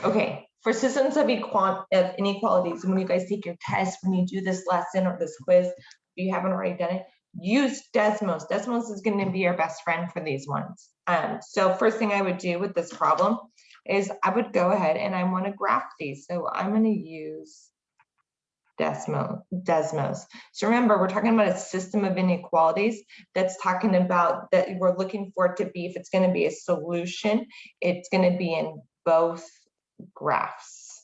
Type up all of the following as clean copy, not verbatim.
Okay, for systems of inequalities, when you guys take your test, when you do this lesson or this quiz, if you haven't already done it, use Desmos. Desmos is going to be your best friend for these ones. So first thing I would do with this problem is I would go ahead and I want to graph these. So I'm going to use Desmos. So remember, we're talking about a system of inequalities that's talking about that we're looking for it to be, if it's going to be a solution, it's going to be in both graphs.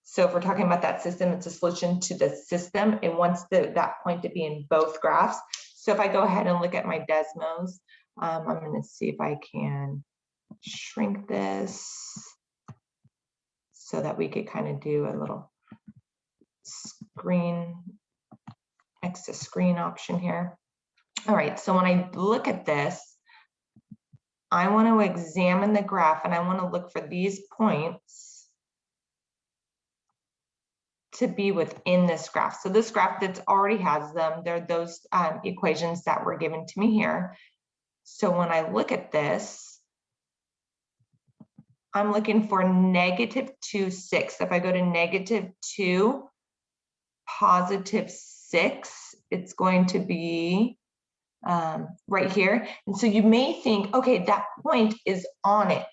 So if we're talking about that system, it's a solution to the system. It wants that point to be in both graphs. So if I go ahead and look at my Desmos, I'm going to see if I can shrink this so that we could kind of do a little screen, next to screen option here. All right, so when I look at this, I want to examine the graph and I want to look for these points to be within this graph. So this graph that already has them, they're those equations that were given to me here. So when I look at this, I'm looking for -2, 6. If I go to -2, +6, it's going to be right here. And so you may think, okay, that point is on it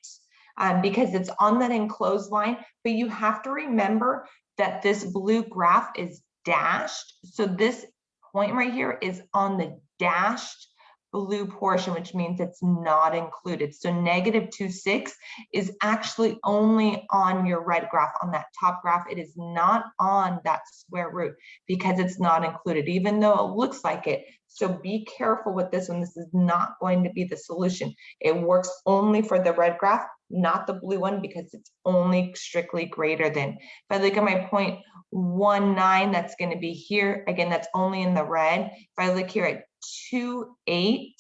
because it's on that enclosed line, but you have to remember that this blue graph is dashed. So this point right here is on the dashed blue portion, which means it's not included. So -2, 6 is actually only on your red graph, on that top graph. It is not on that square root because it's not included, even though it looks like it. So be careful with this one. This is not going to be the solution. It works only for the red graph, not the blue one, because it's only strictly greater than. If I look at my 0.19, that's going to be here. Again, that's only in the red. If I look here at 2.8,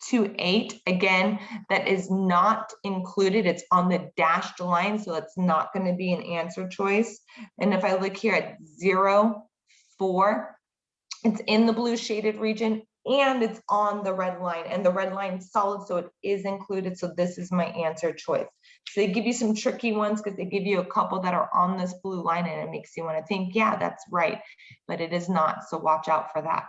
2.8, again, that is not included. It's on the dashed line, so it's not going to be an answer choice. And if I look here at 0.4, it's in the blue shaded region and it's on the red line, and the red line is solid, so it is included. So this is my answer choice. So they give you some tricky ones because they give you a couple that are on this blue line and it makes you want to think, yeah, that's right, but it is not. So watch out for that.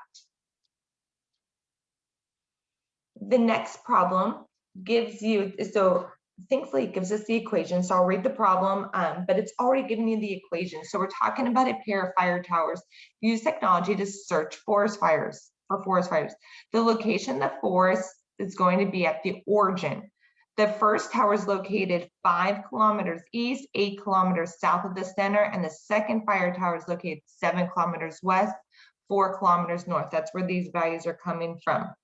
The next problem gives you, so thankfully it gives us the equation. So I'll read the problem, but it's already given you the equation. So we're talking about a pair of fire towers. Use technology to search forest fires. The location of the forest is going to be at the origin. The first tower is located 5 kilometers east, 8 kilometers south of the center, and the second fire tower is located 7 kilometers west, 4 kilometers north. That's where these values are coming from.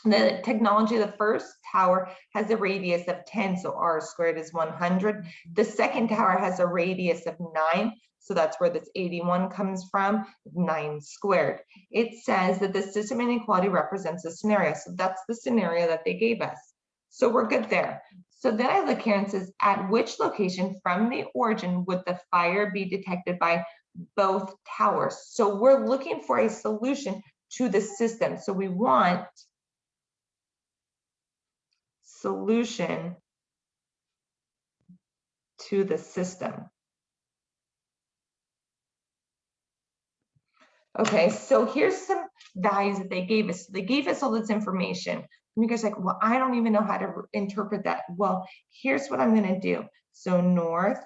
The technology of the first tower has a radius of 10, so r squared is 100. The second tower has a radius of 9, so that's where this 81 comes from, 9 squared. It says that the system inequality represents a scenario, so that's the scenario that they gave us. So we're good there. So then I look here and it says, at which location from the origin would the fire be detected by both towers? So we're looking for a solution to the system. So we want solution to the system. Okay, so here's some values that they gave us. They gave us all this information. And you guys are like, well, I don't even know how to interpret that. Well, here's what I'm going to do. So north,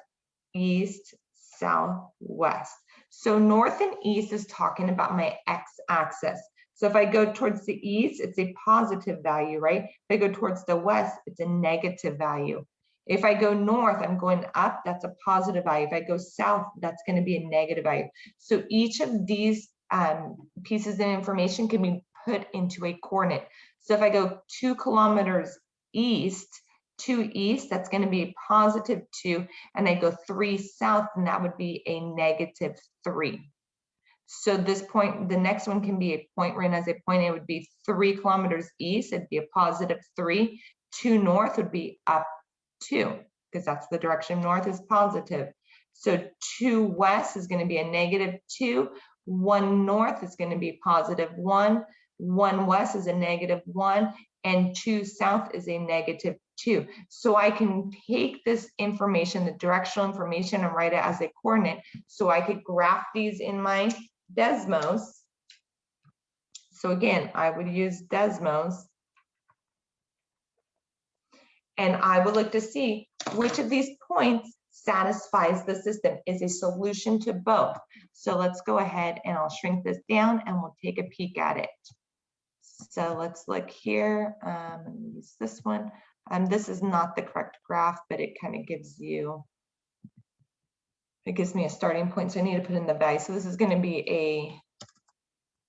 east, south, west. So north and east is talking about my x-axis. So if I go towards the east, it's a positive value, right? If I go towards the west, it's a negative value. If I go north, I'm going up, that's a positive value. If I go south, that's going to be a negative value. So each of these pieces of information can be put into a coordinate. So if I go 2 kilometers east, 2 east, that's going to be a positive 2, and I go 3 south, and that would be a negative 3. So this point, the next one can be a point, right? As a point, it would be 3 kilometers east, it'd be a positive 3. 2 north would be up 2, because that's the direction north is positive. So 2 west is going to be a negative 2. 1 north is going to be positive 1. 1 west is a -1, and 2 south is a -2. So I can take this information, the directional information, and write it as a coordinate. So I could graph these in my Desmos. So again, I would use Desmos. And I would look to see which of these points satisfies the system, is a solution to both. So let's go ahead and I'll shrink this down and we'll take a peek at it. So let's look here. I'm going to use this one. This is not the correct graph, but it kind of gives you, it gives me a starting point. So I need to put in the value. So this is going to be a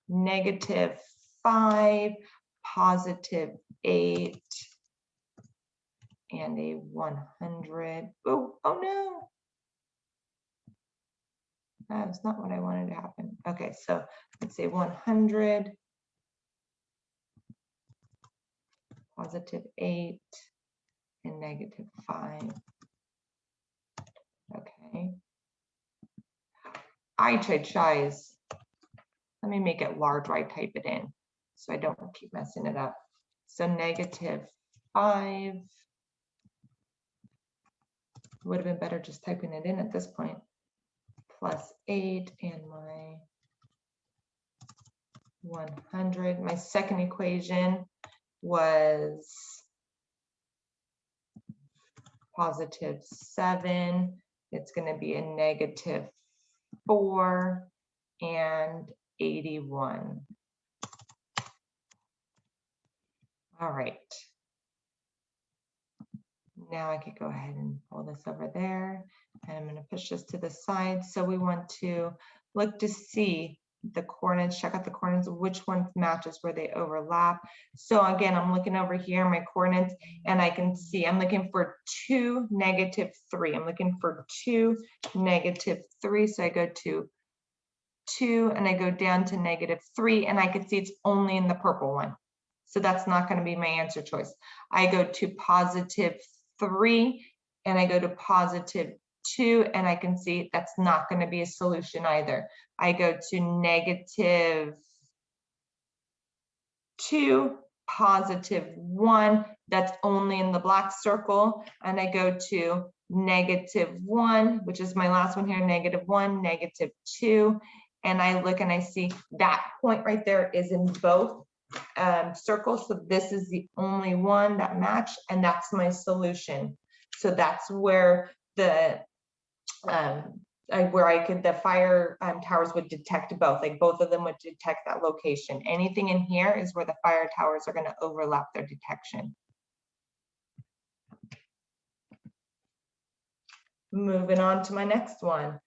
-5, +8, and a 100. Oh no. That's not what I wanted to happen. Okay, so let's say 100, +8, and -5. Okay. I tried size. Let me make it large where I type it in so I don't keep messing it up. So -5. Would have been better just typing it in at this point. +8 and my 100. My second equation was +7. It's going to be a -4 and 81. All right. Now I could go ahead and pull this over there, and I'm going to push this to the side. So we want to look to see the coordinates, check out the coordinates, which one matches where they overlap. So again, I'm looking over here, my coordinates, and I can see I'm looking for 2, -3. I'm looking for 2, -3. So I go to 2 and I go down to -3, and I can see it's only in the purple one. So that's not going to be my answer choice. I go to +3 and I go to +2, and I can see that's not going to be a solution either. I go to -2, +1, that's only in the black circle, and I go to -1, which is my last one here, -1, -2, and I look and I see that point right there is in both circles. So this is the only one that match, and that's my solution. So that's where the the fire towers would detect both, like both of them would detect that location. Anything in here is where the fire towers are going to overlap their detection. Moving on to my next one.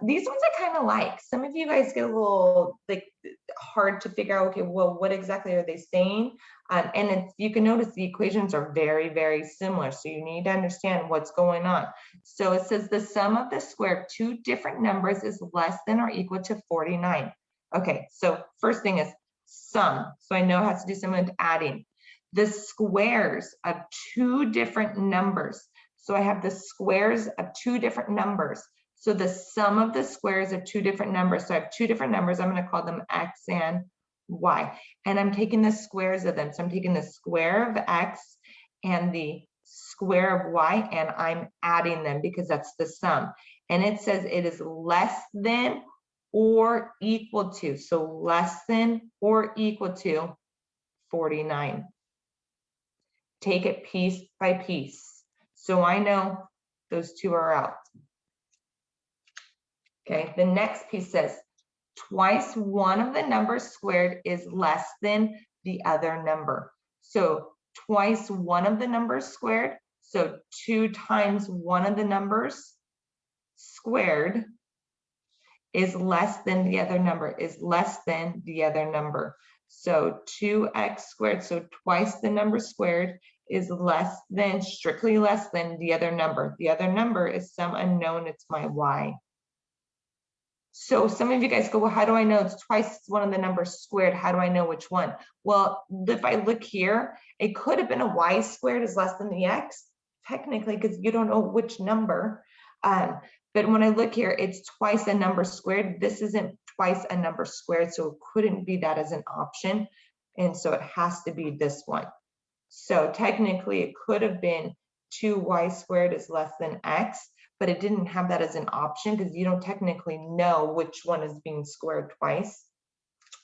These ones I kind of like. Some of you guys get a little like hard to figure out, okay, well, what exactly are they saying? And you can notice the equations are very, very similar. So you need to understand what's going on. So it says the sum of the square of 2 different numbers is less than or equal to 49. Okay, so first thing is sum. So I know it has to do something with adding. The squares of 2 different numbers. So I have the squares of 2 different numbers. So the sum of the squares of 2 different numbers. So I have 2 different numbers. I'm going to call them x and y. And I'm taking the squares of them. So I'm taking the square of x and the square of y, and I'm adding them because that's the sum. And it says it is less than or equal to. So less than or equal to 49. Take it piece by piece. So I know those 2 are out. Okay, the next piece says twice one of the numbers squared is less than the other number. So twice one of the numbers squared, so 2 times one of the numbers squared is less than the other number, is less than the other number. So 2x squared, so twice the number squared is less than, strictly less than the other number. The other number is some unknown, it's my y. So some of you guys go, well, how do I know it's twice one of the numbers squared? How do I know which one? Well, if I look here, it could have been a y squared is less than the x, technically, because you don't know which number. But when I look here, it's twice a number squared. This isn't twice a number squared, so it couldn't be that as an option. And so it has to be this one. So technically it could have been 2y squared is less than x, but it didn't have that as an option because you don't technically know which one is being squared twice.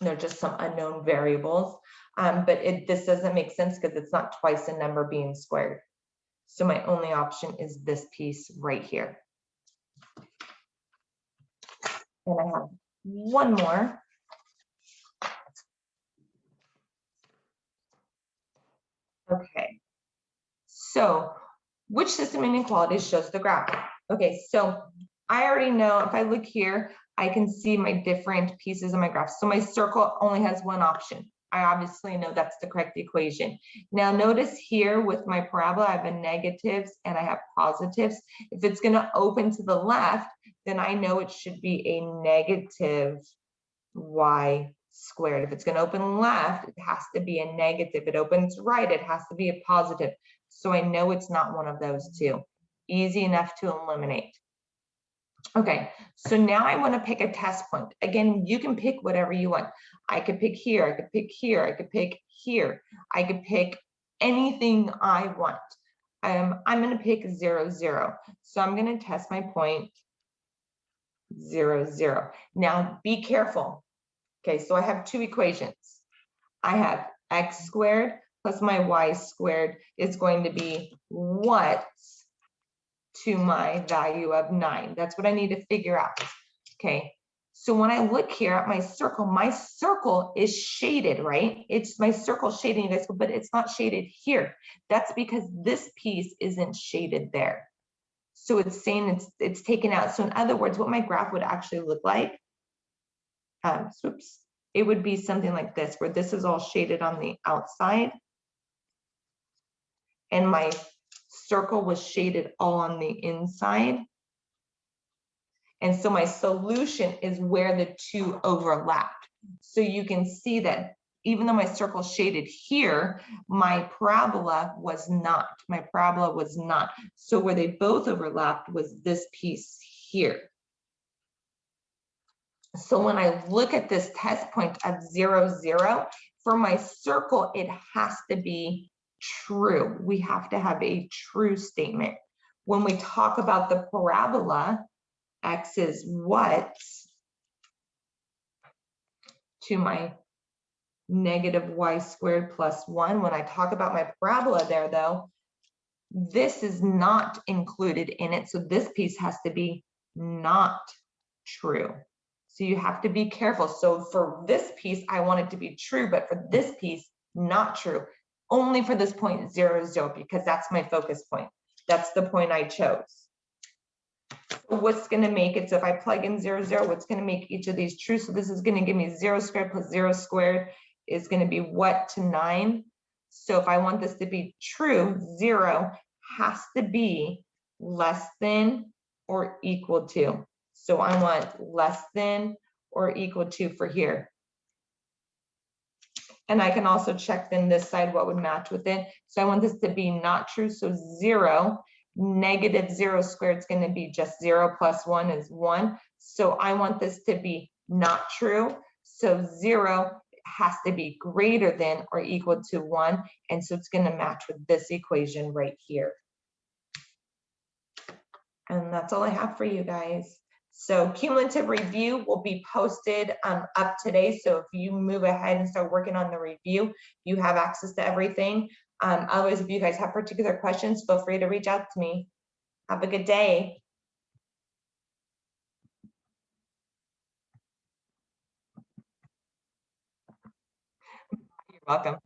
They're just some unknown variables. But this doesn't make sense because it's not twice a number being squared. So my only option is this piece right here. And I have one more. Okay. So which system inequality shows the graph? Okay, so I already know if I look here, I can see my different pieces of my graph. So my circle only has one option. I obviously know that's the correct equation. Now notice here with my parabola, I have a negatives and I have positives. If it's gonna open to the left, then I know it should be a negative y squared. If it's gonna open left, it has to be a negative. If it opens right, it has to be a positive. So I know it's not one of those two. Easy enough to eliminate. Okay, so now I want to pick a test point. Again, you can pick whatever you want. I could pick here, I could pick here, I could pick here. I could pick anything I want. I'm going to pick 0, 0. So I'm going to test my point 0, 0. Now be careful. Okay, so I have two equations. I have x squared plus my y squared is going to be what to my value of 9. That's what I need to figure out. Okay, so when I look here at my circle is shaded, right? It's my circle shading, you guys, but it's not shaded here. That's because this piece isn't shaded there. So it's saying it's taken out. So in other words, what my graph would actually look like, it would be something like this, where this is all shaded on the outside and my circle was shaded all on the inside. And so my solution is where the two overlapped. So you can see that even though my circle shaded here, my parabola was not. My parabola was not. So where they both overlapped was this piece here. So when I look at this test point of 0, 0, for my circle, it has to be true. We have to have a true statement. When we talk about the parabola, x is what to my negative y squared plus 1. When I talk about my parabola there, though, this is not included in it. So this piece has to be not true. So you have to be careful. So for this piece, I want it to be true, but for this piece, not true. Only for this point 0, 0, because that's my focus point. That's the point I chose. So what's going to make it? So if I plug in 0, 0, what's going to make each of these true? So this is going to give me 0 squared plus 0 squared is going to be what to 9. So if I want this to be true, 0 has to be less than or equal to. So I want less than or equal to for here. And I can also check then this side what would match with it. So I want this to be not true. So 0, negative 0 squared is going to be just 0 plus 1 is 1. So I want this to be not true. So 0 has to be greater than or equal to 1. And so it's going to match with this equation right here. And that's all I have for you guys. So cumulative review will be posted up today. So if you move ahead and start working on the review, you have access to everything. Otherwise, if you guys have particular questions, feel free to reach out to me. Have a good day. You're welcome.